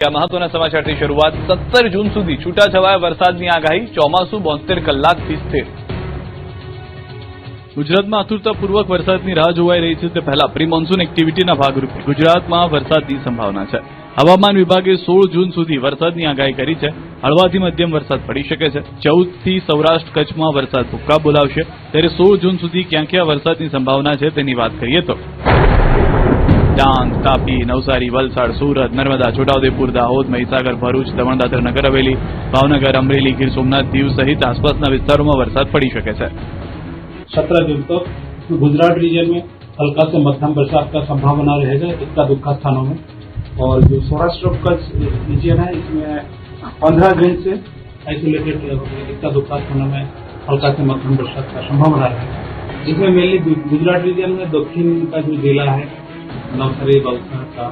મહત્વના સમાચારથી શરૂઆત 17 જૂન સુધી છૂટાછવાયા વરસાદની આગાહી, ચોમાસું 72 કલાકથી સ્થિર. ગુજરાતમાં આતુરતાપૂર્વક વરસાદની રાહ જોવાઈ રહી છે. તે પહેલા પ્રી મોન્સૂન એક્ટિવિટીના ભાગરૂપે ગુજરાતમાં વરસાદની સંભાવના છે. હવામાન વિભાગે 16 જૂન સુધી વરસાદની આગાહી કરી છે. હળવાથી મધ્યમ વરસાદ પડી શકે છે. 14 થી સૌરાષ્ટ્ર કચ્છમાં વરસાદ ભૂક્કા બોલાવશે, ત્યારે 16 જૂન સુધી ક્યાં ક્યાં વરસાદની સંભાવના છે તેની વાત કરીએ તો ડાંગ, તાપી, નવસારી, વલસાડ, સુરત, નર્મદા, છોટાઉદેપુર, દાહોદ, મહીસાગર, ભરૂચ, દમણ, દાદરા, નગર હવેલી, भावनगर, अमरेली, गिर सोमनाथ, दीव सहित आसपासના વિસ્તારોમાં વરસાદ પડી શકે છે. 17 जून तक गुजरात रीजन में हल्का से मध्यम बरसात का संभावना रहेगा इक्का दुक्का स्थानों में, और जो सौराष्ट्र कच्छ रीजन है इसमें 15 जून से आइसोलेटेड इक्का दुक्का स्थानों में हल्का से मध्यम बरसात का संभावना रहेगा, जिसमें मेनली गुजरात रीजन में दक्षिण का जो जिला है नवसारी, वलसाड का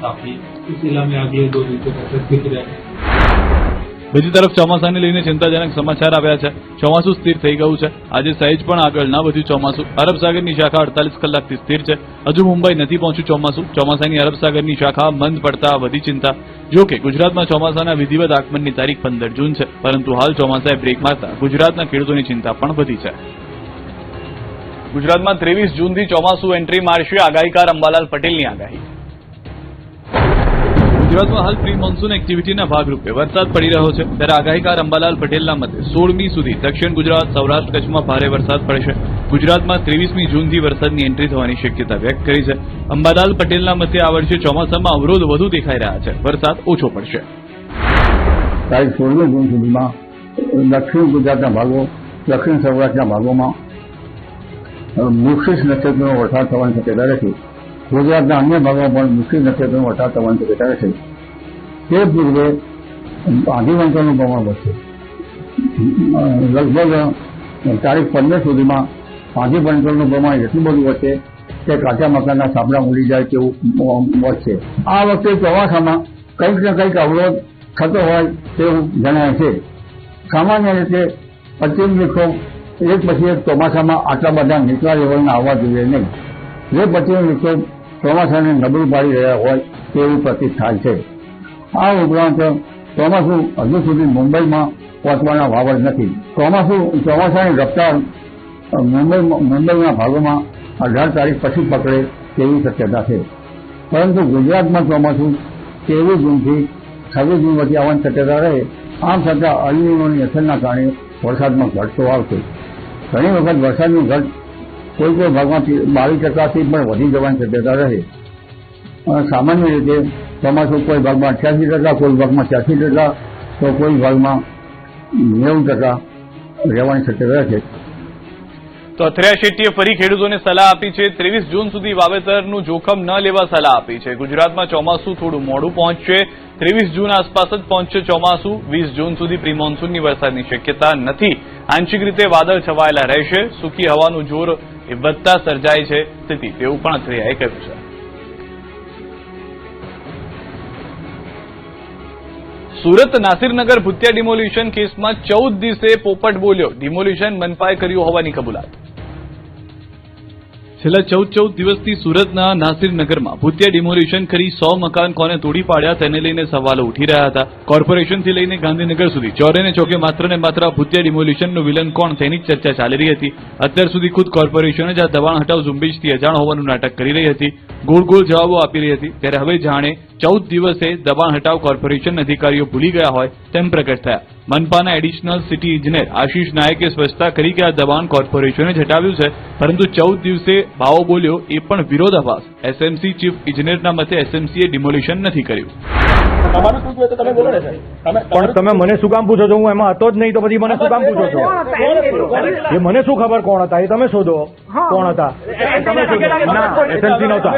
तापी, इस जिला में अगले 2 दिन तक स्थित रहेगा. બીજી તરફ ચોમાસાને લઈને ચિંતાજનક સમાચાર આવ્યા છે. ચોમાસું સ્થિર થઈ ગયું છે. આજે સહેજ પણ આગળ ના વધ્યું ચોમાસું. અરબ સાગરની શાખા 48 કલાકથી સ્થિર છે. હજુ મુંબઈ નથી પહોંચ્યું ચોમાસું. ચોમાસાની અરબ સાગરની શાખા મંદ પડતા વધી ચિંતા. જો કે ગુજરાતમાં ચોમાસાના વિધિવત આગમનની તારીખ 15 જૂન છે, પરંતુ હાલ ચોમાસાએ બ્રેક મારતા ગુજરાતના ખેડૂતોની ચિંતા પણ વધી છે. ગુજરાતમાં 23 જૂનથી ચોમાસું એન્ટ્રી મારશે, આગાહીકાર અંબાલાલ પટેલની આગાહી. ગુજરાતમાં હાલ પ્રી મોન્સૂન એક્ટિવિટીના ભાગરૂપે વરસાદ પડી રહ્યો છે, ત્યારે આગાહીકાર અંબાલાલ પટેલના મતે 16મી સુધી દક્ષિણ ગુજરાત, સૌરાષ્ટ્ર કચ્છમાં ભારે વરસાદ પડશે. ગુજરાતમાં 23મી જૂનથી વરસાદની એન્ટ્રી થવાની શક્યતા વ્યક્ત કરી છે. અંબાલાલ પટેલના મતે આ વર્ષે ચોમાસામાં અવરોધ વધુ દેખાઈ રહ્યા છે, વરસાદ ઓછો પડશે. તારીખ 16મી જૂન સુધીમાં દક્ષિણ ગુજરાતના ભાગો, દક્ષિણ સૌરાષ્ટ્રના ભાગોમાં મુખ્ય નક્ષત્રનો વરસાદ થવાની શક્યતા રહેશે. ગુજરાતના અન્ય ભાગોમાં પણ મુખ્ય નક્ષત્રનો વરસાદ થવાની શક્યતા રહેશે. તે પૂર્વે આંધીવંતરનું પ્રમાણ વધશે. લગભગ તારીખ 15 સુધીમાં આંધીવંતરનું પ્રમાણ એટલું બધું વધશે કે કાચા મકાનના સાપડા ઉડી જાય તેવું વધશે. આ વખતે ચોમાસામાં કંઈક ને કંઈક અવરોધ થતો હોય તેવું જણાય છે. સામાન્ય રીતે પશ્ચિમ વિક્ષોભ એક પછી એક ચોમાસામાં આટલા બધા નીચલા લેવલના આવવા જોઈએ નહીં. જે પશ્ચિમ વિક્ષોભ ચોમાસાને નબળું પાડી રહ્યા હોય તેવું પ્રતીત થાય છે. આ ઉપરાંત ચોમાસું હજુ સુધી મુંબઈમાં પહોંચવાના વાવડ નથી. ચોમાસાની રફતાર મુંબઈના ભાગોમાં 18 તારીખ પછી પકડે તેવી શક્યતા છે. પરંતુ ગુજરાતમાં ચોમાસું 23 જૂનથી 26 જૂન વચ્ચે આવવાની શક્યતા રહે. આમ છતાં અલનીનોની અસરના કારણે વરસાદમાં ઘટતો આવશે. ઘણી વખત વરસાદની ઘટ કોઈ ભાગમાં 22% પણ વધી જવાની શક્યતા રહે. સામાન્ય રીતે ચોમાસું કોઈ ભાગમાં 88%, કોઈ ભાગમાં 86%, તો કોઈ ભાગમાં 90% રહેવાની શક્યતા રહે. તો અથર્યા શેટ્ટીએ ફરી ખેડૂતોને સલાહ આપી છે. 23 જૂન સુધી વાવેતરનું જોખમ ન લેવા સલાહ આપી છે. ગુજરાતમાં ચોમાસું થોડું મોડું પહોંચશે. 23 જૂન આસપાસ જ પહોંચશે ચોમાસું. 20 જૂન સુધી પ્રી મોન્સૂનની વરસાદની શક્યતા નથી. આંશિક રીતે વાદળ છવાયેલા રહેશે. સૂકી હવાનું જોર વધતા સર્જાય છે સ્થિતિ, તેવું પણ અથર્યાએ કહ્યું છે. સુરત નાસિરનગર ભૂતિયા ડિમોલિશન કેસમાં 14 દિવસે પોપટ બોલ્યો. ડિમોલિશન મનપાએ કર્યું હોવાની કબૂલાત. છેલ્લા 14 દિવસથી સુરતના નાસિરનગરમાં ભૂતિયા ડિમોલિશન કરી 100 મકાન કોને તોડી પાડ્યા તેને લઈને સવાલો ઉઠી રહ્યા હતા. કોર્પોરેશનથી લઈને ગાંધીનગર સુધી ચોરે ને ચોકે માત્ર ને માત્ર ભૂતિયા ડિમોલિશનનું વિલન કોણ તેની ચર્ચા ચાલી રહી હતી. અત્યાર સુધી ખુદ કોર્પોરેશન જ આ દબાણ હટાવ ઝુંબેશથી અજાણ હોવાનું નાટક કરી રહી હતી, ગોળ ગોળ જવાબો આપી રહી હતી. ત્યારે હવે જાણે 14 દિવસે દબાણ હટાવ કોર્પોરેશન અધિકારીઓ ભૂલી ગયા હોય તેમ પ્રગટ થયા. મનપાના એડિશનલ સિટી ઇજનેર આશીષ નાયકે સ્પષ્ટતા કરી કે આ દબાણ કોર્પોરેશને જ હટાવ્યું છે, પરંતુ 14 દિવસે ભાવો બોલ્યો એ પણ વિરોધાભાસ. એસએમસી ચીફ ઇજનેરના મતે એસએમસીએ ડિમોલિશન નથી કર્યું. પણ તમે મને શું કામ પૂછો છો? હું એમાં હતો જ નહીં તો પછી મને શું કામ પૂછો છો? એ મને શું ખબર કોણ હતા? એ તમે શોધો કોણ હતા. એસએમસી નહોતા.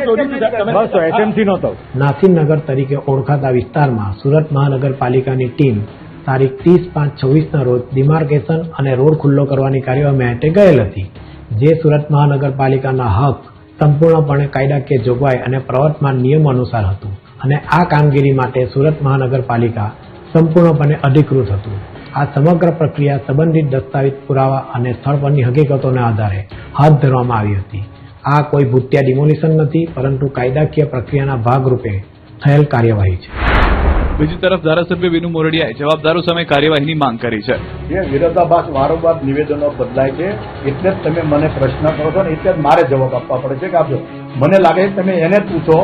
બસ એસએમસી નહોતો. નાસિરનગર તરીકે ઓળખાતા વિસ્તારમાં સુરત મહાનગરપાલિકાની ટીમ તારીખ 30/5/26ના રોજ ડિમાર્કેશન અને રોડ ખુલ્લો કરવાની કાર્યવાહી માટે ગયેલ હતી, જે સુરત મહાનગરપાલિકાના હક સંપૂર્ણપણે કાયદાકીય જોગવાઈ અને પ્રવર્તમાન નિયમો અનુસાર હતું અને આ કામગીરી માટે સુરત મહાનગરપાલિકા સંપૂર્ણપણે અધિકૃત હતું. આ સમગ્ર પ્રક્રિયા સંબંધિત દસ્તાવેજ પુરાવા અને સ્થળ પરની હકીકતોના આધારે હાથ ધરવામાં આવી હતી. આ કોઈ ભૂતિયા ડિમોલિશન નથી, પરંતુ કાયદાકીય પ્રક્રિયાના ભાગરૂપે થયેલ કાર્યવાહી છે. બીજી તરફ ધારાસભ્ય વિનુ મોરડિયાએ જવાબદારો સામે કાર્યવાહીની માંગ કરી છે. જે વિરોધાભાસ વારંવાર નિવેદનો બદલાય છે એટલે જ તમે મને પ્રશ્ન કરો છો ને એટલે જ મારે જવાબ આપવા પડે છે કે આપજો. મને લાગે છે તમે એને પૂછો,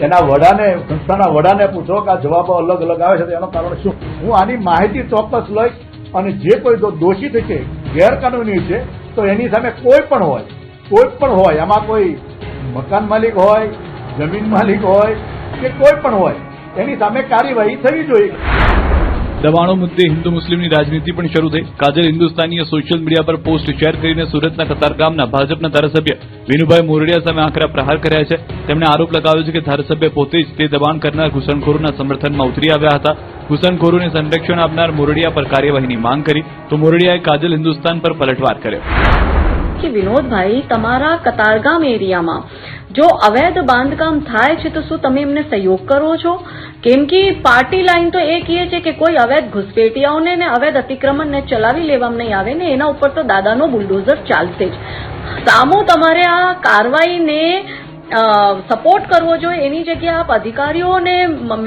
એના વડાને, સંસ્થાના વડાને પૂછો કે આ જવાબો અલગ અલગ આવે છે તો એનું કારણ શું. હું આની માહિતી ચોક્કસ લઈશ અને જે કોઈ દોષિત છે, ગેરકાનૂની છે, તો એની સામે કોઈ પણ હોય આમાં કોઈ મકાન માલિક હોય, જમીન માલિક હોય કે કોઈ પણ હોય, એની સામે કાર્યવાહી થવી જોઈએ. દબાણો મુદ્દે હિન્દુ મુસ્લિમની રાજનીતિ પણ શરૂ થઈ. કાજલ હિન્દુસ્તાનીએ સોશિયલ મીડિયા પર પોસ્ટ શેર કરીને સુરતના કતારગામના ભાજપના ધારાસભ્ય વિનુભાઈ મોરડિયા સામે આકરા પ્રહાર કર્યા છે. તેમણે આરોપ લગાવ્યો છે કે ધારાસભ્ય પોતે જ તે દબાણ કરનાર ઘૂસણખોરોના સમર્થનમાં ઉતરી આવ્યા હતા. ઘૂસણખોરોને સંરક્ષણ આપનાર મોરડિયા પર કાર્યવાહીની માંગ કરી તો મોરડિયાએ કાજલ હિન્દુસ્તાન પર પલટવાર કર્યો. વિનોદભાઈ, તમારા કતારગામ એરિયામાં જો અવૈધ બાંધકામ થાય છે તો શું તમે એમને સહયોગ કરો છો? કેમ કે પાર્ટી લાઈન તો એ કહે છે કે કોઈ અવૈધ ઘુસપેટિયાઓને ને અવૈધ અતિક્રમણને ચલાવી લેવામાં નહીં આવે ને એના ઉપર તો દાદાનો બુલડોઝર ચાલશે જ. સામો તમારે આ કાર્યવાહીને સપોર્ટ કરવો જોઈએ, એની જગ્યાએ આપ અધિકારીઓને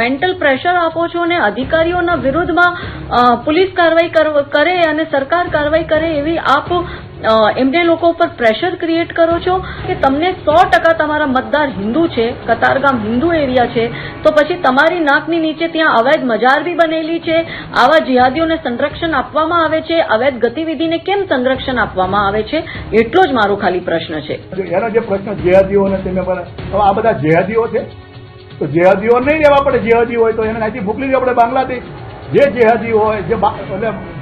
મેન્ટલ પ્રેશર આપો છો અને અધિકારીઓના વિરુદ્ધમાં પોલીસ કાર્યવાહી કરે અને સરકાર કાર્યવાહી કરે એવી આપ એમને લોકો ઉપર પ્રેશર ક્રિએટ કરો છો કે તમને 100% તમારા મતદાર હિન્દુ છે, કતારગામ હિન્દુ એરિયા છે, તો પછી તમારી નાકની નીચે ત્યાં અવૈધ મજાર બી બનેલી છે, આવા જિહાદીઓને સંરક્ષણ આપવામાં આવે છે, અવૈધ ગતિવિધિને કેમ સંરક્ષણ આપવામાં આવે છે, એટલો જ મારો ખાલી પ્રશ્ન છે. એનો જે પ્રશ્ન જેહાદીઓને તમે આ બધા જેહાદીઓ છે તો જેહાદીઓ નહીં રહેવા પડે. જેહાદી હોય તો એને અહીંથી મોકલી દેવા પડે બાંગ્લાદેશ. જે જેહાદી હોય,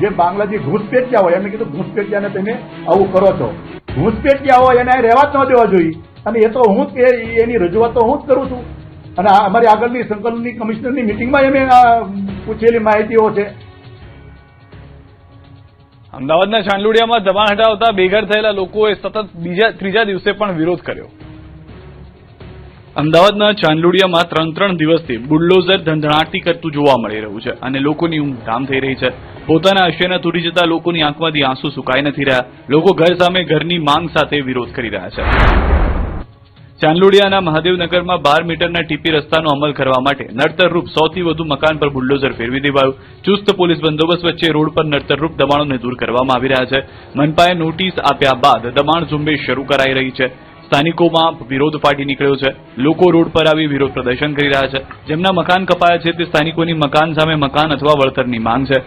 જે બાંગ્લાદેશ ઘૂસપેટિયા હોય, એમને કીધું ઘૂસપેટિયાને તમે આવું કરો છો. ઘૂસપેટિયા હોય એને રહેવા જ ન દેવા જોઈએ. અને એ તો હું એની રજૂઆત તો હું જ કરું છું. અને અમારી આગળની સંકલનની કમિશનરની મિટિંગમાં અમે પૂછેલી માહિતીઓ છે. અમદાવાદના ચાંદલોડિયામાં દબાણ હટાવતા બેઘર થયેલા લોકોએ સતત ત્રીજા દિવસે પણ વિરોધ કર્યો. અમદાવાદના ચાંદલોડિયામાં 3 દિવસથી બુલડોઝર ધંધણાટી કરતું જોવા મળી રહ્યું છે અને લોકોની ઊંઘ હરામ થઈ રહી છે. પોતાના આશયના તૂટી જતા લોકોની આંખમાંથી આંસુ સુકાઈ નથી રહ્યા. લોકો ઘર સામે ઘરની માંગ સાથે વિરોધ કરી રહ્યા છે. ચાંદલોડિયાના મહાદેવનગરમાં 12 મીટરના ટીપી રસ્તાનો અમલ કરવા માટે નડતરરૂપ 100 થી વધુ મકાન પર બુલડોઝર ફેરવી દેવાયું. ચુસ્ત પોલીસ બંદોબસ્ત વચ્ચે રોડ પર નડતરરૂપ દબાણોને દૂર કરવામાં આવી રહ્યા છે. મનપાએ નોટિસ આપ્યા બાદ દબાણ ઝુંબેશ શરૂ કરાઈ રહી છે. સ્થાનિકોમાં વિરોધ ફાટી નીકળ્યો છે. લોકો રોડ પર આવી વિરોધ પ્રદર્શન કરી રહ્યા છે. જેમના મકાન કપાયા છે તે સ્થાનિકોની મકાન સામે મકાન અથવા વળતરની માંગ છે.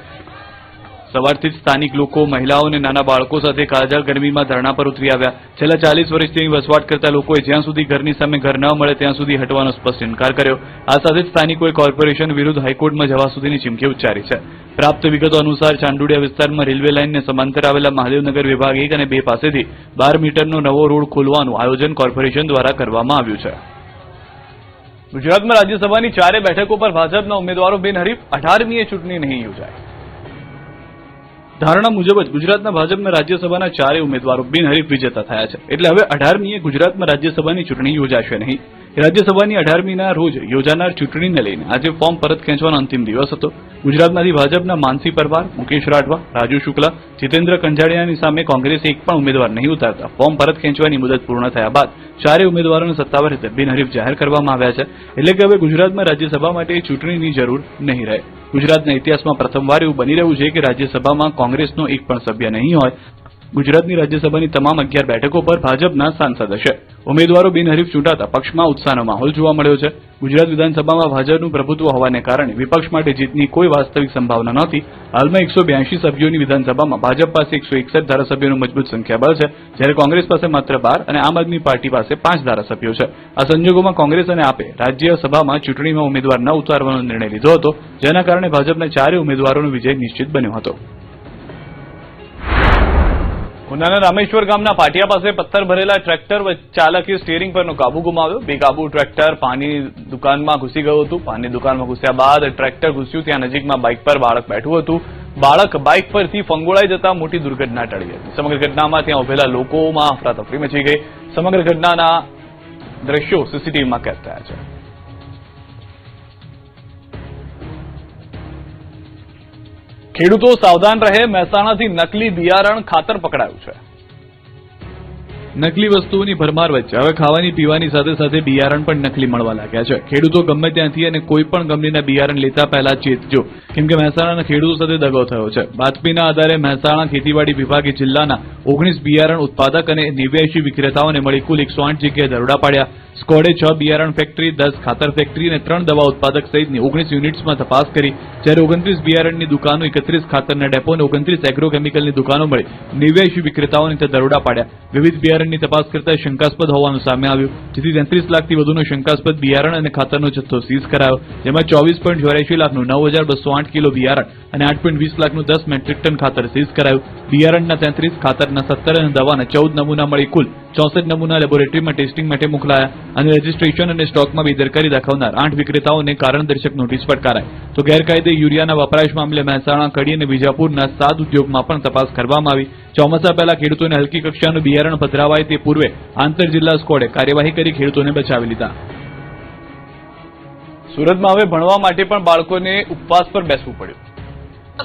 સવારથી જ સ્થાનિક લોકો, મહિલાઓ અને નાના બાળકો સાથે કાળઝાળ ગરમીમાં ધરણા પર ઉતરી આવ્યા. છેલ્લા 40 વર્ષથી અહીં વસવાટ કરતા લોકોએ જ્યાં સુધી ઘરની સામે ઘર ન મળે ત્યાં સુધી હટવાનો સ્પષ્ટ ઇનકાર કર્યો. આ સાથે જ સ્થાનિકોએ કોર્પોરેશન વિરુદ્ધ હાઈકોર્ટમાં જવા સુધીની ચીમકી ઉચ્ચારી છે. પ્રાપ્ત વિગતો અનુસાર ચાંદોડિયા વિસ્તારમાં રેલવે લાઇનને સમાંતર આવેલા મહાદેવનગર વિભાગ 1 અને 2 પાસેથી 12 મીટરનો નવો રોડ ખોલવાનું આયોજન કોર્પોરેશન દ્વારા કરવામાં આવ્યું છે. ગુજરાતમાં રાજ્યસભાની 4 બેઠકો પર ભાજપના ઉમેદવારો બિનહરીફ. 18મીએ ચૂંટણી નહીં યોજાય. ધારણા મુજબ જ ગુજરાતના ભાજપના રાજ્યસભાના 4 ઉમેદવારો બિનહરીફ વિજેતા થયા છે. એટલે હવે 18મીએ ગુજરાતમાં રાજ્યસભાની ચૂંટણી યોજાશે નહીં. રાજ્યસભાની 18મીના રોજ યોજાનાર ચૂંટણીને લઈને આજે ફોર્મ પરત ખેંચવાનો અંતિમ દિવસ હતો. ગુજરાતમાંથી ભાજપના માનસી પરમાર, મુકેશ રાઠવા, રાજુ શુક્લા, જીતેન્દ્ર કંજાડિયાની સામે કોંગ્રેસે એક પણ ઉમેદવાર નહીં ઉતારતા ફોર્મ પરત ખેંચવાની મુદત પૂર્ણ થયા બાદ 4 ઉમેદવારોને સત્તાવાર રીતે બિનહરીફ જાહેર કરવામાં આવ્યા છે. એટલે કે હવે ગુજરાતમાં રાજ્યસભા માટે ચૂંટણીની જરૂર નહીં રહે. ગુજરાતના ઇતિહાસમાં પ્રથમવાર એવું બની રહ્યું છે કે રાજ્યસભામાં કોંગ્રેસનો એક પણ સભ્ય નહીં હોય. ગુજરાતની રાજ્યસભાની તમામ 11 બેઠકો પર ભાજપના સાંસદ હશે. ઉમેદવારો બિનહરીફ ચૂંટાતા પક્ષમાં ઉત્સાહનો માહોલ જોવા મળ્યો છે. ગુજરાત વિધાનસભામાં ભાજપનું પ્રભુત્વ હોવાને કારણે વિપક્ષ માટે જીતની કોઈ વાસ્તવિક સંભાવના નહોતી. હાલમાં 182 સભ્યોની વિધાનસભામાં ભાજપ પાસે 161 ધારાસભ્યોનું મજબૂત સંખ્યાબળ છે, જ્યારે કોંગ્રેસ પાસે માત્ર 12 અને આમ આદમી પાર્ટી પાસે 5 ધારાસભ્યો છે. આ સંજોગોમાં કોંગ્રેસ અને આપે રાજ્યસભામાં ચૂંટણીમાં ઉમેદવાર ન ઉતારવાનો નિર્ણય લીધો હતો, જેના કારણે ભાજપના 4 ઉમેદવારોનો વિજય નિશ્ચિત બન્યો હતો. ઉનાના રામેશ્વર ગામના પાટિયા પાસે પથ્થર ભરેલા ટ્રેક્ટર ચાલકે સ્ટીયરિંગ પરનો કાબુ ગુમાવ્યો. બેકાબુ ટ્રેક્ટર પાણી દુકાનમાં ઘૂસી ગયું હતું. પાણી દુકાનમાં ઘૂસ્યા બાદ ટ્રેક્ટર ઘૂસ્યું. ત્યાં નજીકમાં બાઇક પર બાળક બેઠું હતું. બાળક બાઇક પરથી ફંગોળાઈ જતા મોટી દુર્ઘટના ટળી હતી. સમગ્ર ઘટનામાં ત્યાં ઉભેલા લોકોમાં અફરાતફરી મચી ગઈ. સમગ્ર ઘટનાના દ્રશ્યો સીસીટીવીમાં કેદ થયા છે. ખેડૂતો સાવધાન રહે. મહેસાણાથી નકલી બિયારણ ખાતર પકડાયું છે. નકલી વસ્તુઓની ભરમાર વચ્ચે હવે ખાવાની પીવાની સાથે સાથે બિયારણ પણ નકલી મળવા લાગ્યા છે. ખેડૂતો ગમે ત્યાંથી અને કોઈ પણ કંપનીના બિયારણ લેતા પહેલા ચેતજો, કેમ કે મહેસાણાના ખેડૂતો સાથે દગો થયો છે. બાતમીના આધારે મહેસાણા ખેતીવાડી વિભાગે જિલ્લાના 19 બિયારણ ઉત્પાદક અને 89 વિક્રેતાઓને મળી કુલ 108 જગ્યાએ દરોડા પાડ્યા. સ્કોડે 6 બિયારણ ફેક્ટરી, 10 ખાતર ફેક્ટરી અને 3 દવા ઉત્પાદક સહિતની 19 યુનિટ્સમાં તપાસ કરી, જ્યારે 29 બિયારણની દુકાનો, 31 ખાતરના ડેપો અને 29 એગ્રોકેમિકલની દુકાનો મળી 89 વિક્રેતાઓને તે દરોડા પાડ્યા. વિવિધ બિયારણની તપાસ કરતા શંકાસ્પદ હોવાનું સામે આવ્યું, જેથી 33 લાખથી વધુનો શંકાસ્પદ બિયારણ અને ખાતરનો જથ્થો સીઝ કરાયો, જેમાં 24.84 લાખનું 9,208 કિલો બિયારણ અને 8.20 લાખનું 10 મેટ્રિક ટન ખાતર સીઝ કરાયું. બિયારણના 33, ખાતરના 17 અને દવાના 14 નમૂના મળી કુલ 64 નમૂના લેબોરેટરીમાં ટેસ્ટિંગ માટે મોકલાયા અને રજીસ્ટ્રેશન અને સ્ટોકમાં બેદરકારી દાખવનાર 8 વિક્રેતાઓને કારણદર્શક નોટિસ ફટકારાઈ. તો ગેરકાયદે યુરિયાના વપરાશ મામલે મહેસાણા, કડી અને બીજાપુરના 7 ઉદ્યોગમાં પણ તપાસ કરવામાં આવી. ચોમાસા પહેલા ખેડૂતોને હલકી કક્ષાનું બિયારણ પધરાવાય તે પૂર્વે આંતર જિલ્લા સ્કોડે કાર્યવાહી કરી ખેડૂતોને બચાવી લીધા. સુરતમાં હવે ભણવા માટે પણ બાળકોને ઉપવાસ પર બેસવું પડ્યું.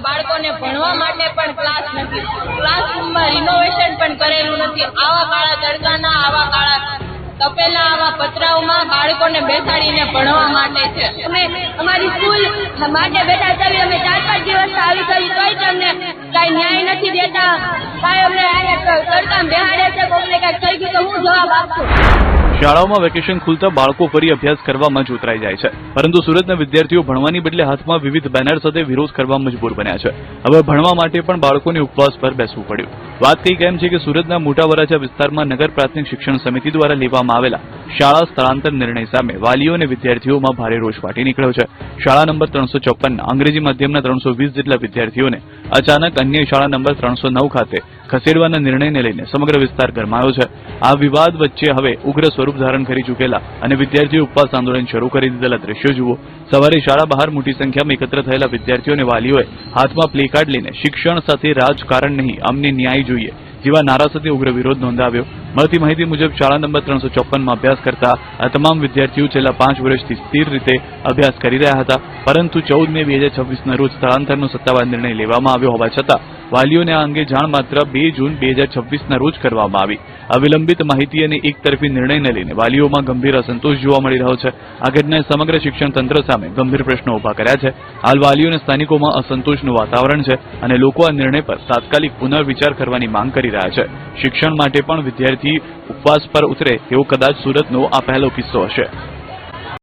બાળકોને ભણવા માટે પણ ક્લાસ નથી, ક્લાસરૂમમાં રિનોવેશન પણ કરેલું નથી. આવા કાળા તડકાના, આવા કાળા તપેલા, આવા પતરાઓમાં બાળકોને બેસાડીને ભણવા માટે છે. અમે અમારી સ્કૂલ માટે બેઠા છીએ, અમે 4-5 દિવસ આવી ગઈ તોય તમને કઈ ન્યાય નથી દેતા. કાંઈ અમને તડકામાં બેહાડે છે, કોઈને કઈ થઈ ગયું તો હું જવાબ આપશું. શાળાઓમાં વેકેશન ખુલતા બાળકો ફરી અભ્યાસ કરવામાં જ ઉતરાઈ જાય છે, પરંતુ સુરતના વિદ્યાર્થીઓ ભણવાની બદલે હાથમાં વિવિધ બેનર સાથે વિરોધ કરવા મજબૂર બન્યા છે. હવે ભણવા માટે પણ બાળકોને ઉપવાસ પર બેસવું પડ્યું. વાત કંઈક એમ છે કે સુરતના મોટા વરાછા વિસ્તારમાં નગર પ્રાથમિક શિક્ષણ સમિતિ દ્વારા લેવામાં આવેલા શાળા સ્થળાંતર નિર્ણય સામે વાલીઓ અને વિદ્યાર્થીઓમાં ભારે રોષ ફાટી નીકળ્યો છે. શાળા નંબર 354 અંગ્રેજી માધ્યમના 320 જેટલા વિદ્યાર્થીઓને અચાનક અન્ય શાળા નંબર 309 ખાતે ખસેડવાના નિર્ણયને લઈને સમગ્ર વિસ્તાર ગરમાયો છે. આ વિવાદ વચ્ચે હવે ઉગ્ર સ્વરૂપ ધારણ કરી ચૂકેલા અને વિદ્યાર્થીઓ ઉપવાસ આંદોલન શરૂ કરી દીધેલા દ્રશ્યો જુઓ. સવારે શાળા બહાર મોટી સંખ્યામાં એકત્ર થયેલા વિદ્યાર્થીઓ અને વાલીઓએ હાથમાં પ્લેકાર્ડ લઈને શિક્ષણ સાથે રાજકારણ નહીં, અમને ન્યાય જોઈએ જેવા નારા સાથે ઉગ્ર વિરોધ નોંધાવ્યો. મળતી માહિતી મુજબ શાળા નંબર 354માં અભ્યાસ કરતા આ તમામ વિદ્યાર્થીઓ છેલ્લા 5 વર્ષથી સ્થિર રીતે અભ્યાસ કરી રહ્યા હતા, પરંતુ 14 મે 2026ના રોજ સ્થળાંતરનો સત્તાવાર નિર્ણય લેવામાં આવ્યો હોવા છતાં વાલીઓને આ અંગે જાણ માત્ર 2 જૂન 2026ના રોજ કરવામાં આવી. આ વિલંબિત માહિતી અને એકતરફી નિર્ણયને લઈને વાલીઓમાં ગંભીર અસંતોષ જોવા મળી રહ્યો છે. આ ઘટનાએ સમગ્ર શિક્ષણ તંત્ર સામે ગંભીર પ્રશ્નો ઉભા કર્યા છે. હાલ વાલીઓ અને સ્થાનિકોમાં અસંતોષનું વાતાવરણ છે અને લોકો આ નિર્ણય પર તાત્કાલિક પુનર્વિચાર કરવાની માંગ કરી રહ્યા છે. શિક્ષણ માટે પણ વિદ્યાર્થી ઉપવાસ પર ઉતરે તેવો કદાચ સુરતનો આ પહેલો કિસ્સો હશે.